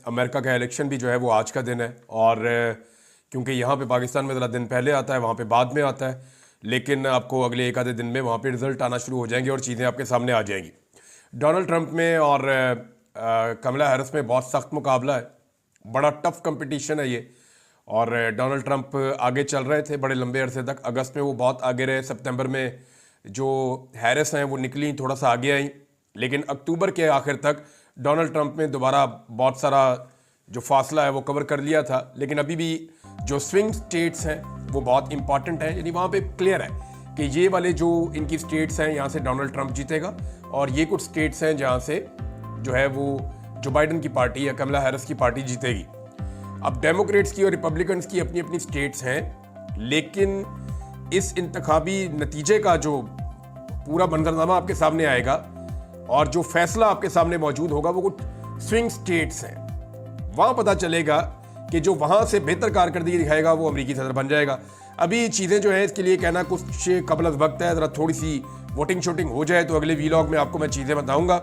America का election भी जो है वो आज का दिन है, और क्योंकि यहाँ पे पाकिस्तान में ज़रा दिन पहले आता है, वहाँ पे बाद में आता है, लेकिन आपको अगले एक आधे दिन में वहाँ पे रिजल्ट आना शुरू हो जाएंगे और चीज़ें आपके सामने आ जाएंगी। डोनाल्ड ट्रंप में और कमला हैरिस में बहुत सख्त मुकाबला है, बड़ा टफ कंपटीशन है ये। और डोनाल्ड ट्रंप आगे चल रहे थे बड़े लंबे अरसे तक, अगस्त में वो बहुत आगे रहे, सितंबर में जो हैरिस हैं वो निकली थोड़ा सा आगे आई, लेकिन अक्टूबर के आखिर तक डोनाल्ड ट्रंप ने दोबारा बहुत सारा जो फासला है वो कवर कर लिया था। लेकिन अभी भी जो स्विंग स्टेट्स हैं वो बहुत इंपॉर्टेंट हैं, यानी वहाँ पे क्लियर है कि ये वाले जो इनकी स्टेट्स हैं यहाँ से डोनाल्ड ट्रंप जीतेगा, और ये कुछ स्टेट्स हैं जहाँ से जो है वो जो बाइडन की पार्टी या कमला हैरिस की पार्टी जीतेगी। अब डेमोक्रेट्स की और रिपब्लिकन्स की अपनी अपनी स्टेट्स हैं, लेकिन इस इंतखाबी नतीजे का जो पूरा मंजरनामा आपके सामने आएगा और जो फैसला आपके सामने मौजूद होगा वो कुछ स्विंग स्टेट्स हैं। वहाँ पता चलेगा कि जो वहाँ से बेहतर कारकर्दगी दिखाएगा वो अमेरिकी सदर बन जाएगा। अभी चीज़ें जो है इसके लिए कहना कुछ कबल वक्त है, ज़रा थोड़ी सी वोटिंग शोटिंग हो जाए तो अगले वीलॉग में आपको मैं चीज़ें बताऊँगा।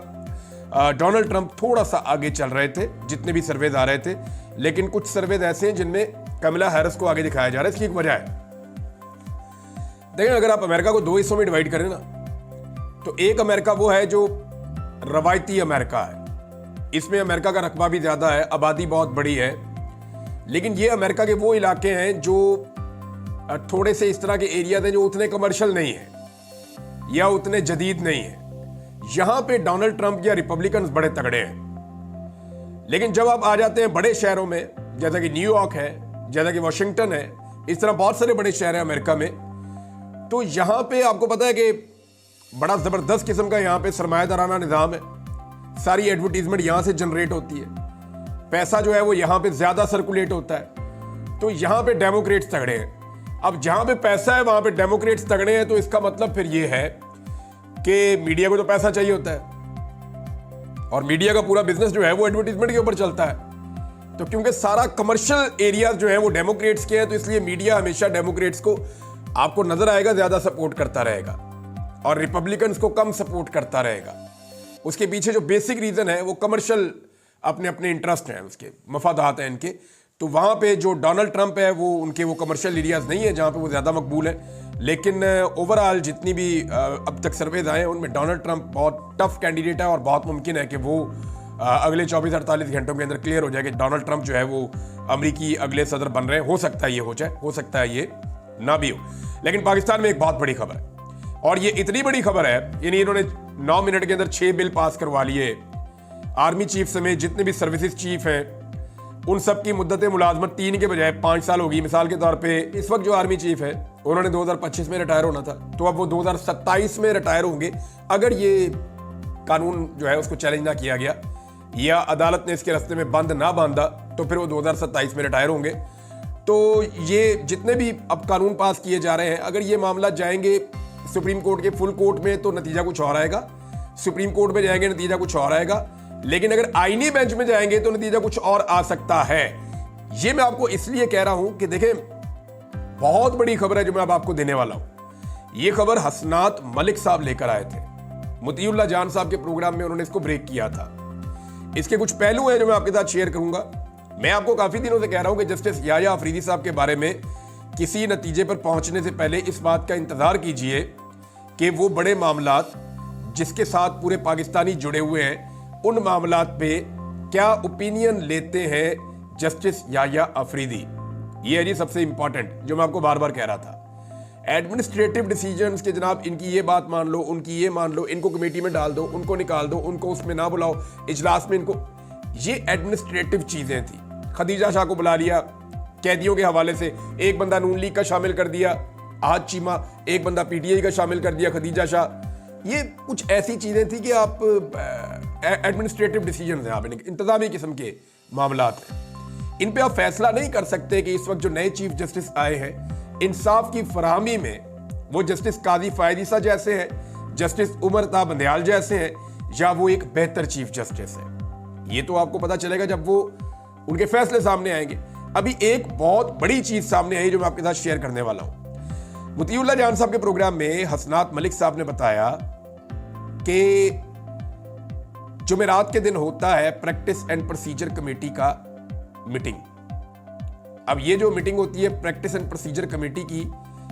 डोनाल्ड ट्रंप थोड़ा सा आगे चल रहे थे जितने भी सर्वेज आ रहे थे, लेकिन कुछ सर्वेज ऐसे हैं जिनमें कमला हैरिस को आगे दिखाया जा रहा है। इसकी एक वजह है, देखिए अगर आप अमेरिका को दो हिस्सों में डिवाइड करें ना, तो एक अमेरिका वो है जो रवायती अमेरिका है, इसमें अमेरिका का रकबा भी ज़्यादा है, आबादी बहुत बड़ी है, लेकिन ये अमेरिका के वो इलाके हैं जो थोड़े से इस तरह के एरियाज हैं जो उतने कमर्शियल नहीं है या उतने जदीद नहीं है। यहां पे डोनाल्ड ट्रंप या रिपब्लिकन्स बड़े तगड़े हैं। लेकिन जब आप आ जाते हैं बड़े शहरों में, जैसा कि न्यूयॉर्क है, जैसा कि वाशिंगटन है, इस तरह बहुत सारे बड़े शहर हैं अमेरिका में, तो यहां पे आपको पता है कि बड़ा जबरदस्त किस्म का यहां पे सरमायादाराना निज़ाम है। सारी एडवर्टीजमेंट यहां से जनरेट होती है, पैसा जो है वो यहां पे ज्यादा सर्कुलेट होता है, तो यहां पे डेमोक्रेट्स तगड़े हैं। अब जहां पे पैसा है वहां पे डेमोक्रेट्स तगड़े हैं, तो इसका मतलब फिर ये है कि मीडिया को तो पैसा चाहिए होता है, और मीडिया का पूरा बिजनेस जो है वो एडवर्टीजमेंट के ऊपर चलता है। तो क्योंकि सारा कमर्शियल एरियाज जो है वो डेमोक्रेट्स के हैं, तो इसलिए मीडिया हमेशा डेमोक्रेट्स को आपको नजर आएगा ज्यादा सपोर्ट करता रहेगा और रिपब्लिकन्स को कम सपोर्ट करता रहेगा। उसके पीछे जो बेसिक रीजन है वो कमर्शियल अपने अपने इंटरेस्ट हैं, उसके मफादात हैं इनके। तो वहां पे जो डोनाल्ड ट्रंप है वो उनके वो कमर्शियल एरियाज नहीं है जहां पे वो ज्यादा मकबूल है। लेकिन ओवरऑल जितनी भी अब तक सर्वेज आए हैं उनमें डोनाल्ड ट्रंप बहुत टफ कैंडिडेट है, और बहुत मुमकिन है कि वो अगले 24-48 घंटों के अंदर क्लियर हो जाए कि डोनाल्ड ट्रंप जो है वो अमेरिकी अगले सदर बन रहे हैं। हो सकता है ये हो जाए, हो सकता है ये ना भी हो। लेकिन पाकिस्तान में एक बहुत बड़ी खबर है, और ये इतनी बड़ी खबर है, यानी इन्होंने 9 मिनट के अंदर 6 बिल पास करवा लिए। आर्मी चीफ समेत जितने भी सर्विसेज चीफ हैं उन सब की मुद्दत मुलाजमत 3 के बजाय 5 साल होगी। मिसाल के तौर पे इस वक्त जो आर्मी चीफ है उन्होंने 2025 में रिटायर होना था, तो अब वो 2027 में रिटायर होंगे अगर ये कानून जो है उसको चैलेंज ना किया गया या अदालत ने इसके रास्ते में बंद ना बांधा, तो फिर वो 2027 में रिटायर होंगे। तो ये जितने भी अब कानून पास किए जा रहे हैं, अगर ये मामला जाएंगे सुप्रीम कोर्ट के फुल कोर्ट में तो नतीजा कुछ और आएगा, सुप्रीम कोर्ट में जाएंगे नतीजा कुछ और आएगा, लेकिन अगर आईनी बेंच में जाएंगे तो नतीजा कुछ और आ सकता है। ये मैं आपको इसलिए कह रहा हूं कि देखें बहुत बड़ी खबर है जो मैं अब आपको देने वाला हूं। ये खबर हसनात मलिक साहब लेकर आए थे, मुतीउल्लाह जान साहब के प्रोग्राम में उन्होंने इसको ब्रेक किया था। इसके कुछ पहलू हैं जो मैं आपके साथ शेयर करूंगा। मैं आपको काफी दिनों से कह रहा हूं कि जस्टिस याया अफरीदी साहब के बारे में किसी नतीजे पर पहुंचने से पहले इस बात का इंतजार कीजिए कि वो बड़े मामलात जिसके साथ पूरे पाकिस्तानी जुड़े हुए हैं उन मामलात पे क्या ओपिनियन लेते हैं जस्टिस याया अफरीदी। ये है जी सबसे इंपॉर्टेंट जो मैं आपको बार बार कह रहा था। एडमिनिस्ट्रेटिव डिसीजंस के जनाब इनकी ये बात मान लो, उनकी ये मान लो, इनको कमेटी में डाल दो, उनको निकाल दो, उनको उसमें ना बुलाओ, इजलास में इनको, ये एडमिनिस्ट्रेटिव चीजें थी। खदीजा शाह को बुला लिया कैदियों के हवाले से, एक बंदा नून लीग का शामिल कर दिया आज चीमा, एक बंदा पीटीआई का शामिल कर दिया खदीजा शाह। ये कुछ ऐसी चीजें थी कि आप एडमिनिस्ट्रेटिव डिसीजन है, आप इंतजामी किस्म के मामलात हैं, इन पे आप फैसला नहीं कर सकते कि इस वक्त जो नए चीफ जस्टिस आए हैं इंसाफ की फराहमी में वो जस्टिस काजी फायद ईसा जैसे हैं, जस्टिस उमर ता बंदयाल जैसे हैं, या वो एक बेहतर चीफ जस्टिस है। ये तो आपको पता चलेगा जब वो उनके फैसले सामने आएंगे। अभी एक बहुत बड़ी चीज सामने आई जो मैं आपके साथ शेयर करने वाला हूं। मुतीउल्लाह जान साहब के प्रोग्राम में हसनात मलिक साहब ने बताया कि जुमेरात के दिन होता है प्रैक्टिस एंड प्रोसीजर कमेटी का मीटिंग। अब ये जो मीटिंग होती है प्रैक्टिस एंड प्रोसीजर कमेटी की,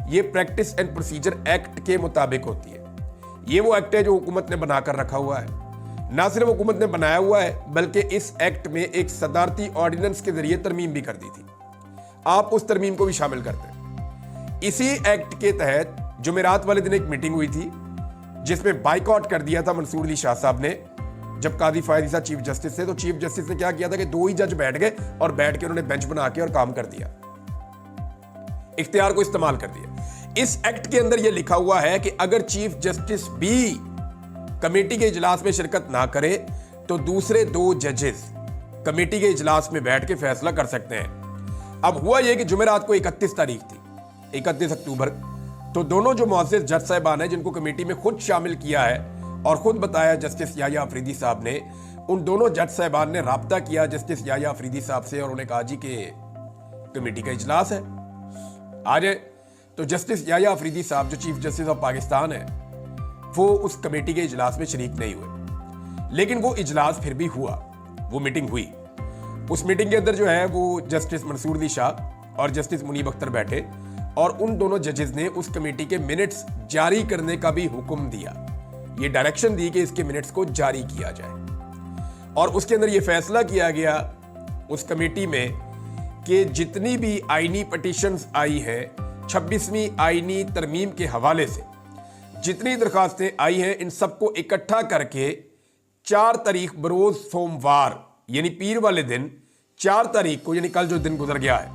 ये प्रैक्टिस एंड प्रोसीजर एक्ट के मुताबिक होती है। ये वो एक्ट है जो हुकूमत ने बनाकर रखा हुआ है। ना सिर्फ हुकूमत ने बनाया हुआ है बल्कि इस एक्ट में एक सदारती ऑर्डिनेंस के जरिए तरमीम भी कर दी थी। आप उस तरमीम को भी शामिल करते हैं। इसी एक्ट के तहत जुमेरात वाले दिन एक मीटिंग हुई थी जिसमें बाइकआउट कर दिया था मंसूर अली शाह साहब ने। जब काजी फायद ईसा चीफ जस्टिस थे तो चीफ जस्टिस ने क्या किया था कि 2 ही जज बैठ गए और बैठ के उन्होंने बेंच बना के और काम कर दिया, इख्तियार को इस्तेमाल कर दिया। इस एक्ट के अंदर यह लिखा हुआ है कि अगर चीफ जस्टिस भी कमेटी के इजलास में शिरकत ना करे तो दूसरे 2 जजेस कमेटी के इजलास में बैठ के फैसला कर सकते हैं। अब हुआ यह कि जुमेरात को 31 तारीख थी, 31 अक्टूबर, तो दोनों जो मुअज़्ज़िज़ जज साहिबान हैं जिनको कमेटी में खुद शामिल किया है और खुद बताया जस्टिस याह्या अफरीदी साहब ने, उन दोनों जज साहिबान ने राब्ता किया जस्टिस याह्या अफरीदी साहब से और उन्हें कहा जी कि कमेटी का इजलास है, आ जाए। तो जस्टिस याह्या अफरीदी साहब जो चीफ जस्टिस ऑफ पाकिस्तान है वो उस कमेटी के इजलास में शरीक नहीं हुए, लेकिन वो इजलास फिर भी हुआ, वो मीटिंग हुई। उस मीटिंग के अंदर जो है वो जस्टिस मंसूर अली शाह और जस्टिस मुनीब अख्तर बैठे और उन दोनों जजेस ने उस कमेटी के मिनट्स जारी करने का भी हुक्म दिया। ये डायरेक्शन दी कि इसके मिनट्स को जारी किया जाए और उसके अंदर यह फैसला किया गया उस कमेटी में कि जितनी भी आईनी पिटीशंस आई हैं 26वीं आईनी तरमीम के हवाले से जितनी दरखास्तें आई हैं इन सबको इकट्ठा करके 4 तारीख बरोज सोमवार यानी पीर वाले दिन 4 तारीख को, यानी कल जो दिन गुजर गया है,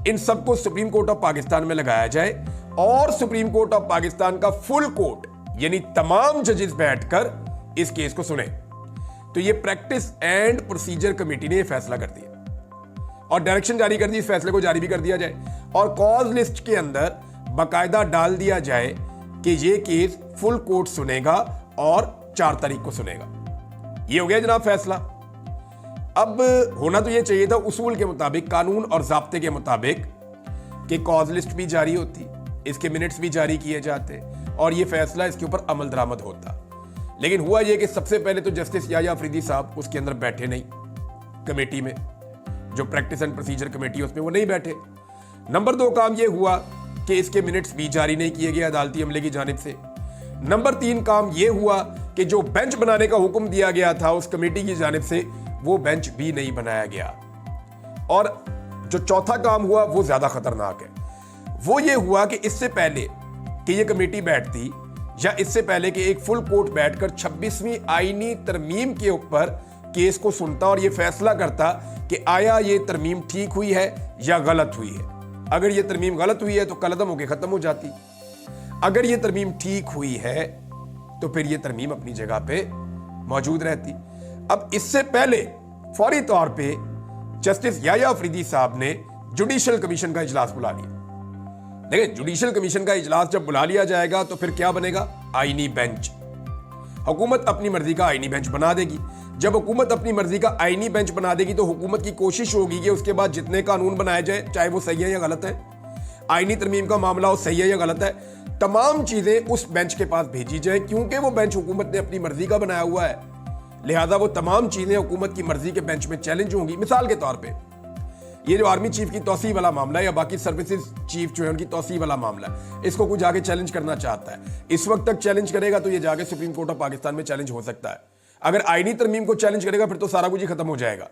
इन सबको सुप्रीम कोर्ट ऑफ पाकिस्तान में लगाया जाए और सुप्रीम कोर्ट ऑफ पाकिस्तान का फुल कोर्ट यानी तमाम जजेस बैठकर इस केस को सुने। तो ये प्रैक्टिस एंड प्रोसीजर कमेटी ने यह फैसला कर दिया और डायरेक्शन जारी कर दी इस फैसले को जारी भी कर दिया जाए और कॉज लिस्ट के अंदर बाकायदा डाल दिया जाए कि ये केस फुल कोर्ट सुनेगा और 4 तारीख को सुनेगा। ये हो गया जनाब फैसला। अब होना तो ये चाहिए था उसूल के मुताबिक, कानून और ज़ाब्ते के मुताबिक, कि कॉज लिस्ट भी जारी होती, इसके मिनट्स भी जारी किए जाते और ये फैसला इसके ऊपर अमल दरामद होता। लेकिन हुआ ये कि सबसे पहले तो जस्टिस याह्या अफरीदी साहब उसके अंदर बैठे नहीं, कमेटी में जो प्रैक्टिस एंड प्रोसीजर कमेटी उसमें वो नहीं बैठे। नंबर 2 काम ये हुआ कि इसके मिनट्स भी जारी नहीं किए गए अदालती अमले की जानिब से। नंबर 3 काम ये हुआ कि जो बेंच बनाने का हुक्म दिया गया था उस कमेटी की जानिब से वो बेंच भी नहीं बनाया गया। और जो चौथा काम हुआ वो ज्यादा खतरनाक है, वो ये हुआ कि इससे पहले कि ये कमेटी बैठती या इससे पहले कि एक फुल कोर्ट बैठकर 26वीं आईनी तरमीम के ऊपर केस को सुनता और ये फैसला करता कि आया ये तरमीम ठीक हुई है या गलत हुई है। अगर ये तरमीम गलत हुई है तो कलअदम होकर खत्म हो जाती, अगर ये तरमीम ठीक हुई है तो फिर ये तरमीम अपनी जगह पे मौजूद रहती। अब इससे पहले फौरी तौर पे जस्टिस याह्या अफरीदी साहब ने जुडिशल कमीशन का इजलास बुला लिया। देखिए, जुडिशल कमीशन का इजलास जब बुला लिया जाएगा तो फिर क्या बनेगा? आईनी बेंच। हुकूमत अपनी मर्जी का आईनी बेंच बना देगी। जब हुकूमत अपनी मर्जी का आईनी बेंच बना देगी तो हुकूमत की कोशिश होगी कि उसके बाद जितने कानून बनाए जाए, चाहे वो सही है या गलत है, आईनी तरमीम का मामला हो सही है या गलत है, तमाम चीजें उस बेंच के पास भेजी जाए, क्योंकि वो बेंच हुकूमत ने अपनी मर्जी का बनाया हुआ है। लिहाजा वो तमाम चीजें हुकूमत की मर्जी के बेंच में चैलेंज होंगी। मिसाल के तौर पर ये जो आर्मी चीफ की तौसी वाला मामला है या बाकी सर्विसेज चीफ जो है उनकी तौसी वाला मामला है, इसको कुछ जाके चैलेंज करना चाहता है, इस वक्त तक चैलेंज करेगा तो ये जाके सुप्रीम कोर्ट ऑफ पाकिस्तान में चैलेंज हो सकता है। अगर आईनी तरमीम को चैलेंज करेगा फिर तो सारा कुछ ही खत्म हो जाएगा।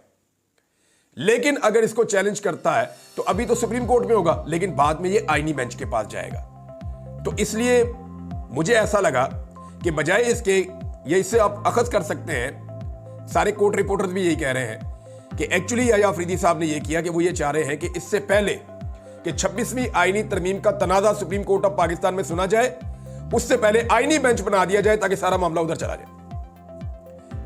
लेकिन अगर इसको चैलेंज करता है तो अभी तो सुप्रीम कोर्ट में होगा, लेकिन बाद में ये आईनी बेंच के पास जाएगा। तो इसलिए मुझे ऐसा लगा कि बजाय इसके, ये इससे आप अखज़ कर सकते हैं, सारे कोर्ट रिपोर्टर्स भी यही कह रहे हैं कि एक्चुअली याह्या अफरीदी साहब ने यह किया कि वो ये चाह रहे हैं कि इससे पहले कि 26वीं आईनी तरमीम का तनाज़ा सुप्रीम कोर्ट ऑफ पाकिस्तान में सुना जाए, उससे पहले आईनी बेंच बना दिया जाए ताकि सारा मामला उधर चला जाए।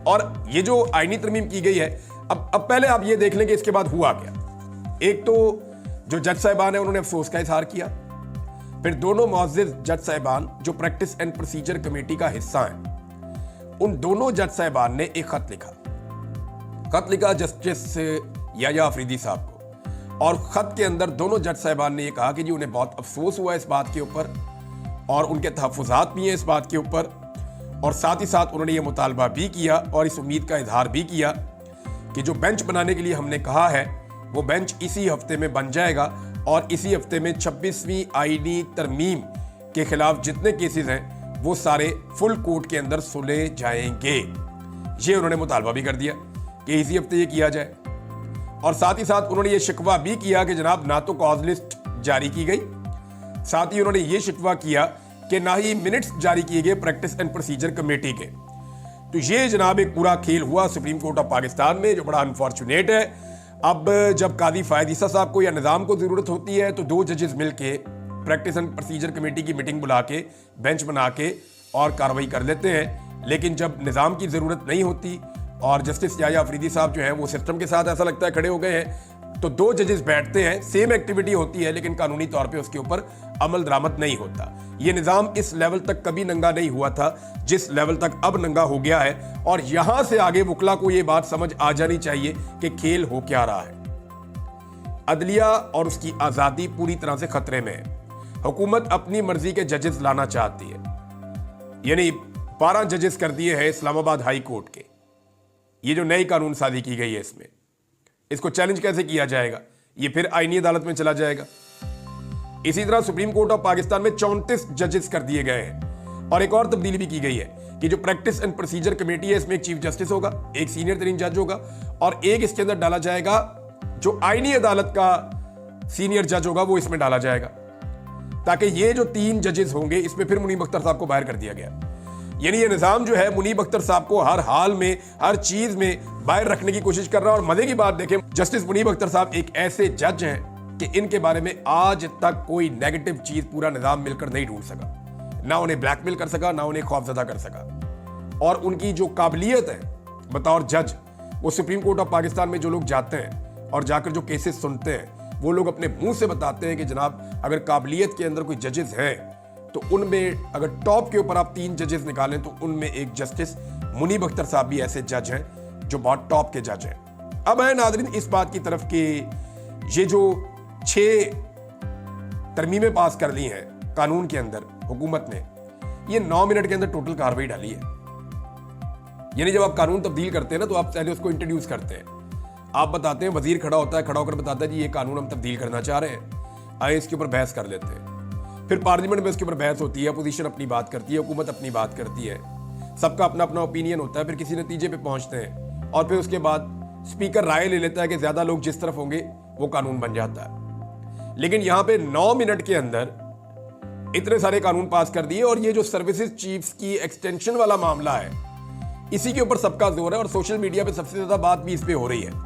और ये जो आईनी तरमीम की गई है, अब पहले आप ये देख लें कि इसके बाद हुआ क्या। एक तो जो जज साहिबान है उन्होंने अफसोस का इजहार किया, फिर दोनों मुअज़्ज़िज़ जज साहिबान जो प्रैक्टिस एंड प्रोसीजर कमेटी का हिस्सा हैं, उन दोनों जज साहिबान ने एक खत लिखा जस्टिस याह्या अफरीदी साहब को। और खत के अंदर दोनों जज साहिबान ने यह कहा कि जी उन्हें बहुत अफसोस हुआ इस बात के ऊपर और उनके तहफ़्फ़ुज़ात भी हैं इस बात के ऊपर, और साथ ही साथ उन्होंने ये मुतालबा भी किया और इस उम्मीद का इजहार भी किया कि जो बेंच बनाने के लिए हमने कहा है वो बेंच इसी हफ्ते में बन जाएगा और इसी हफ्ते में 26वीं आईनी तरमीम के खिलाफ जितने केसेस हैं वो सारे फुल कोर्ट के अंदर सुले जाएंगे। ये उन्होंने मुतालबा भी कर दिया कि इसी हफ्ते ये किया जाए। और साथ ही साथ उन्होंने ये शिकवा भी किया कि जनाब ना तो कॉज लिस्ट जारी की गई, साथ ही उन्होंने ये शिकवा किया कि ना ही मिनट्स जारी किए गए प्रैक्टिस एंड प्रोसीजर कमेटी के। तो ये जनाब एक पूरा खेल हुआ सुप्रीम कोर्ट ऑफ पाकिस्तान में, जो बड़ा अनफॉर्चुनेट है। अब जब कादी फायद ईसा साहब को या निज़ाम को ज़रूरत होती है तो 2 जजेस मिलके प्रैक्टिस एंड प्रोसीजर कमेटी की मीटिंग बुला के बेंच बना के और कार्रवाई कर लेते हैं। लेकिन जब निज़ाम की ज़रूरत नहीं होती और जस्टिस याह्या अफरीदी साहब जो हैं वो सिस्टम के साथ ऐसा लगता है खड़े हो गए हैं, तो 2 जजेस बैठते हैं, सेम एक्टिविटी होती है लेकिन कानूनी तौर पे उसके ऊपर अमल दरामद नहीं होता। ये निज़ाम इस लेवल तक कभी नंगा नहीं हुआ था जिस लेवल तक अब नंगा हो गया है। और यहां से आगे वकला को ये बात समझ आ जानी चाहिए कि खेल हो क्या रहा है। अदलिया और उसकी आज़ादी पूरी तरह से खतरे में है। हुकूमत अपनी मर्जी के जजेस लाना चाहती है, यानी 12 जजेस कर दिए हैं इस्लामाबाद हाई कोर्ट के। ये जो नई कानून साजी की गई है इसमें, इसको चैलेंज कैसे किया जाएगा? ये फिर आईनी अदालत में चला जाएगा। इसी तरह सुप्रीम कोर्ट ऑफ पाकिस्तान में 34 जजेस कर दिए गए हैं। और एक और तब्दीली भी की गई है कि जो प्रैक्टिस एंड प्रोसीजर कमेटी है इसमें एक चीफ जस्टिस होगा, एक सीनियर तरीन जज होगा और एक इसके अंदर डाला जाएगा जो आईनी अदालत का सीनियर जज होगा, वो इसमें डाला जाएगा, ताकि ये जो 3 जजेस होंगे इसमें फिर मुनीब अख्तर साहब को बाहर कर दिया गया। यानी ये निज़ाम जो है मुनीब अख्तर साहब को हर हाल में हर चीज में बाहर रखने की कोशिश कर रहा है। और मजे की बात देखें, जस्टिस मुनीब अख्तर साहब एक ऐसे जज हैं कि इनके बारे में आज तक कोई नेगेटिव चीज पूरा निज़ाम मिलकर नहीं ढूंढ सका, ना उन्हें ब्लैकमेल कर सका, ना उन्हें खौफजदा कर सका। और उनकी जो काबिलियत है बतौर जज, वो सुप्रीम कोर्ट ऑफ पाकिस्तान में जो लोग जाते हैं और जाकर जो केसेस सुनते हैं वो लोग अपने मुंह से बताते हैं कि जनाब अगर काबिलियत के अंदर कोई जजेस हैं तो उनमें अगर टॉप के ऊपर आप 3 जजेस निकालें तो उनमें एक जस्टिस मुनीब अख्तर साहब भी ऐसे जज हैं जो बहुत टॉप के जज हैं। अब है नाज़रीन इस बात की तरफ कि ये जो 6 तरमीमें पास कर ली हैं कानून के अंदर हुकूमत ने, ये 9 मिनट के अंदर टोटल कार्रवाई डाली है। यानी जब आप कानून तब्दील करते हैं ना तो आप पहले उसको इंट्रोड्यूस करते हैं, आप बताते हैं, वजीर खड़ा होता है, खड़ा होकर बताता है जी ये कानून हम तब्दील करना चाह रहे हैं, आए इसके ऊपर बहस कर लेते हैं। फिर पार्लियामेंट में उसके ऊपर बहस होती है, अपोजिशन अपनी बात करती है, हुकूमत अपनी बात करती है, सबका अपना अपना ओपिनियन होता है, फिर किसी नतीजे पे पहुंचते हैं और फिर उसके बाद स्पीकर राय ले लेता है कि ज्यादा लोग जिस तरफ होंगे वो कानून बन जाता है। लेकिन यहां पे 9 मिनट के अंदर इतने सारे कानून पास कर दिए। और ये जो सर्विसेज चीफ्स की एक्सटेंशन वाला मामला है, इसी के ऊपर सबका जोर है और सोशल मीडिया पे सबसे ज्यादा बात भी इस पे हो रही है।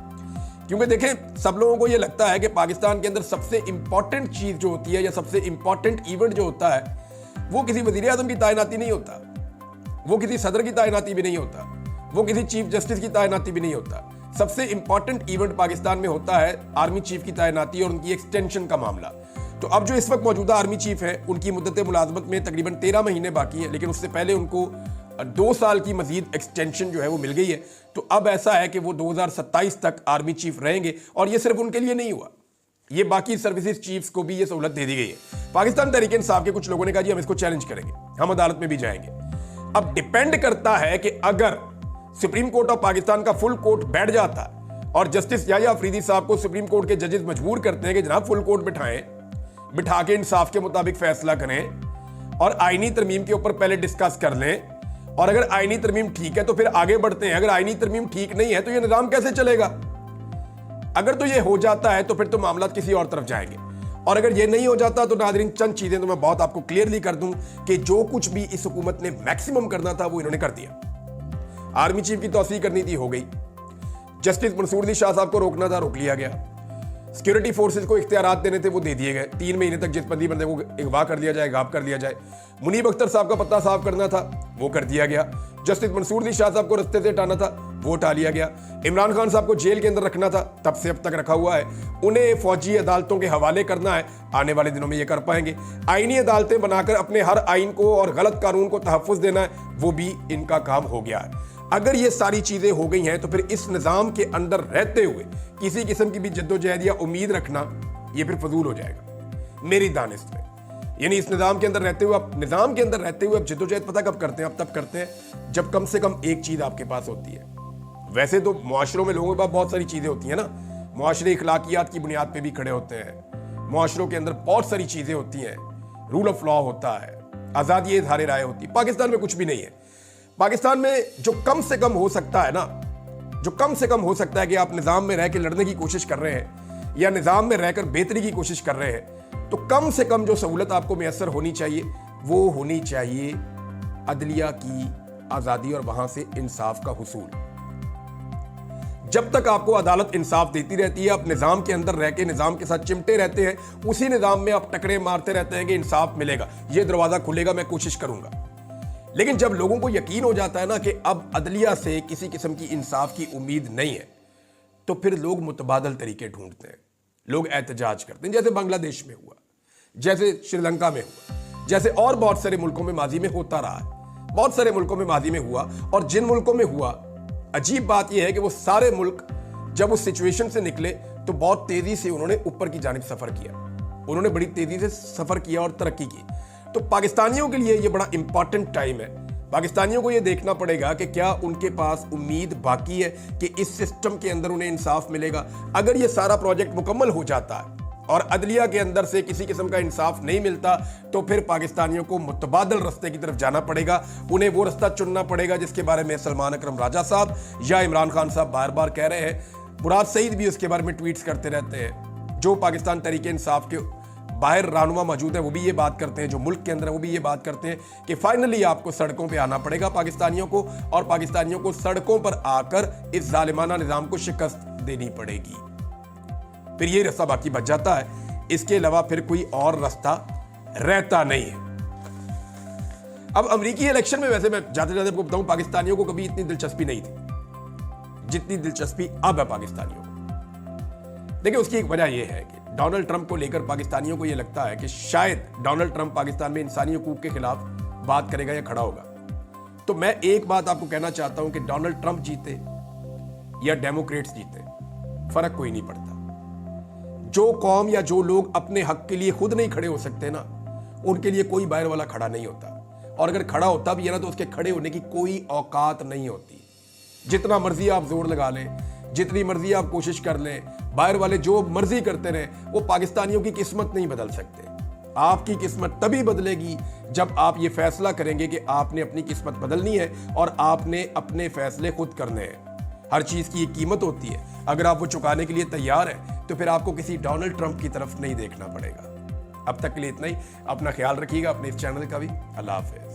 क्योंकि देखें, सब लोगों को ये लगता है कि पाकिस्तान के अंदर सबसे इंपॉर्टेंट चीज जो होती है या सबसे इंपॉर्टेंट इवेंट जो होता है वो किसी वजीर आजम की तैनाती नहीं होता, वो किसी सदर की तैनाती भी नहीं होता, वो किसी चीफ जस्टिस की तैनाती भी नहीं होता। सबसे इंपॉर्टेंट इवेंट पाकिस्तान में होता है आर्मी चीफ की तैनाती और उनकी एक्सटेंशन का मामला। तो अब जो इस वक्त मौजूदा आर्मी चीफ है उनकी मुद्दत मुलाजमत में तकरीबन 13 महीने बाकी है, लेकिन उससे पहले उनको 2 साल की मजीद एक्सटेंशन जो है वो मिल गई है। तो अब ऐसा है कि वो 2027 तक आर्मी चीफ रहेंगे। और ये सिर्फ उनके लिए नहीं हुआ, ये बाकी सर्विसेज चीफ्स को भी ये सहूलत दे दी गई है। पाकिस्तान तहरीक इंसाफ के कुछ लोगों ने कहा जी हम इसको चैलेंज करेंगे, हम अदालत में भी जाएंगे। अब डिपेंड करता है कि अगर सुप्रीम कोर्ट ऑफ पाकिस्तान का फुल कोर्ट बैठ जाता और जस्टिस याह्या अफरीदी साहब को सुप्रीम कोर्ट के जजेस मजबूर करते हैं कि जनाब फुल कोर्ट बिठाएं, बिठा के इंसाफ के मुताबिक फैसला करें और आईनी तरमीम के ऊपर पहले डिस्कस कर लें, और अगर आईनी तरमीम ठीक है तो फिर आगे बढ़ते हैं, अगर आईनी तरमीम ठीक नहीं है तो ये निजाम कैसे चलेगा? अगर तो ये हो जाता है तो फिर तो मामला किसी और तरफ जाएंगे। और अगर ये नहीं हो जाता तो नाज़रीन चंद चीजें तो मैं बहुत आपको क्लियरली कर दूं कि जो कुछ भी इस हुकूमत ने मैक्सिमम करना था वो इन्होंने कर दिया। आर्मी चीफ की तौसीक करनी थी, हो गई। जस्टिस मंसूर अली शाह साहब को रोकना था, रोक लिया गया। सिक्योरिटी फोर्सेज को इख्तियारात देने थे, वो दे दिए गए। 3 महीने तक जिस बंदी बंदे को अगवा कर लिया जाए, गायब कर लिया जाए। मुनीब अख्तर साहब का पत्ता साफ करना था, वो कर दिया गया। जस्टिस मंसूर अली शाह साहब को रस्ते से हटाना था, वो हटा लिया गया। इमरान खान साहब को जेल के अंदर रखना था, तब से अब तक रखा हुआ है। उन्हें फौजी अदालतों के हवाले करना है, आने वाले दिनों में ये कर पाएंगे। आईनी अदालतें बनाकर अपने हर आइन को और गलत कानून को तहफ़्फ़ुज़ देना है, वो भी इनका काम हो गया है। अगर ये सारी चीजें हो गई हैं तो फिर इस निजाम के अंदर रहते हुए किसी किस्म की भी जद्दोजहद या उम्मीद रखना ये फिर फजूल हो जाएगा मेरी दानिश में। यानी इस निज़ाम के अंदर रहते हुए आप जद्दोजहद पता कब करते हैं? आप तब करते हैं जब कम से कम एक चीज़ आपके पास होती है। वैसे तो मुआशरों में लोगों के पास बहुत सारी चीज़ें होती हैं ना, मुआशरे इखलाकियात की बुनियाद पे भी खड़े होते हैं, मुआशरों के अंदर बहुत सारी चीज़ें होती हैं, रूल ऑफ लॉ होता है, आज़ादी इज़हार राय होती है। पाकिस्तान में कुछ भी नहीं है। पाकिस्तान में जो कम से कम हो सकता है ना, जो कम से कम हो सकता है कि आप निज़ाम में रह के लड़ने की कोशिश कर रहे हैं या निज़ाम में रहकर बेहतरी की कोशिश कर रहे हैं, तो कम से कम जो सहूलत आपको मैसर होनी चाहिए वो होनी चाहिए अदलिया की आज़ादी और वहां से इंसाफ का हुसूल। जब तक आपको अदालत इंसाफ देती रहती है, आप निज़ाम के अंदर रह के निज़ाम के साथ चिमटे रहते हैं, उसी निज़ाम में आप टकरे मारते रहते हैं कि इंसाफ मिलेगा, ये दरवाज़ा खुलेगा, मैं कोशिश करूंगा। लेकिन जब लोगों को यकीन हो जाता है ना कि अब अदलिया से किसी किस्म की इंसाफ की उम्मीद नहीं है, तो फिर लोग मुतबादल तरीके ढूंढते हैं, लोग एहतजाज करते हैं, जैसे बांग्लादेश में हुआ, जैसे श्रीलंका में हुआ, जैसे और बहुत सारे मुल्कों में माजी में होता रहा है, बहुत सारे मुल्कों में माजी में हुआ। और जिन मुल्कों में हुआ, अजीब बात यह है कि वो सारे मुल्क जब उस सिचुएशन से निकले तो बहुत तेजी से उन्होंने ऊपर की जानिब सफर किया, उन्होंने बड़ी तेजी से सफर किया और तरक्की की। तो पाकिस्तानियों के लिए ये बड़ा इंपॉर्टेंट टाइम है। पाकिस्तानियों को ये देखना पड़ेगा कि क्या उनके पास उम्मीद बाकी है कि इस सिस्टम के अंदर उन्हें इंसाफ मिलेगा। अगर ये सारा प्रोजेक्ट मुकम्मल हो जाता है और अदलिया के अंदर से किसी किस्म का इंसाफ नहीं मिलता, तो फिर पाकिस्तानियों को मुतबादल रास्ते की तरफ जाना पड़ेगा। उन्हें वो रास्ता चुनना पड़ेगा जिसके बारे में सलमान अकरम राजा साहब या इमरान खान साहब बार बार कह रहे हैं। मुराद सईद भी उसके बारे में ट्वीट्स करते रहते हैं। जो पाकिस्तान तरीके इंसाफ के बाहर रहनुमा मौजूद है वो भी ये बात करते हैं, जो मुल्क के अंदर है वो भी ये बात करते हैं कि फाइनली आपको सड़कों पे आना पड़ेगा पाकिस्तानियों को, और पाकिस्तानियों को सड़कों पर आकर इस जालिमाना निज़ाम को शिकस्त देनी पड़ेगी। फिर ये रास्ता बाकी बच जाता है, इसके अलावा फिर कोई और रास्ता रहता नहीं है। अब अमेरिकी इलेक्शन में वैसे मैं जाते जाते आपको बताऊं, पाकिस्तानियों को कभी इतनी दिलचस्पी नहीं थी जितनी दिलचस्पी अब है पाकिस्तानियों को। देखिए, उसकी एक वजह यह है कि डोनाल्ड ट्रंप को लेकर पाकिस्तानियों को यह लगता है कि शायद डोनाल्ड ट्रंप पाकिस्तान में इंसानी हुकूक के खिलाफ बात करेगा या खड़ा होगा। तो मैं एक बात आपको कहना चाहता हूं कि डोनाल्ड ट्रंप जीते या डेमोक्रेट्स जीते, फर्क कोई नहीं पड़ता। जो कौम या जो लोग अपने हक के लिए खुद नहीं खड़े हो सकते ना, उनके लिए कोई बाहर वाला खड़ा नहीं होता। और अगर खड़ा होता भी है ना, तो उसके खड़े होने की कोई औकात नहीं होती। जितना मर्जी आप जोर लगा लें, जितनी मर्जी आप कोशिश कर लें, बाहर वाले जो मर्जी करते रहे, वो पाकिस्तानियों की किस्मत नहीं बदल सकते। आपकी किस्मत तभी बदलेगी जब आप ये फैसला करेंगे कि आपने अपनी किस्मत बदलनी है और आपने अपने फैसले खुद करने हैं। हर चीज की एक कीमत होती है, अगर आप वो चुकाने के लिए तैयार हैं तो फिर आपको किसी डोनाल्ड ट्रंप की तरफ नहीं देखना पड़ेगा। अब तक के लिए इतना ही। अपना ख्याल रखिएगा, अपने इस चैनल का भी। अल्लाह हाफ़िज़।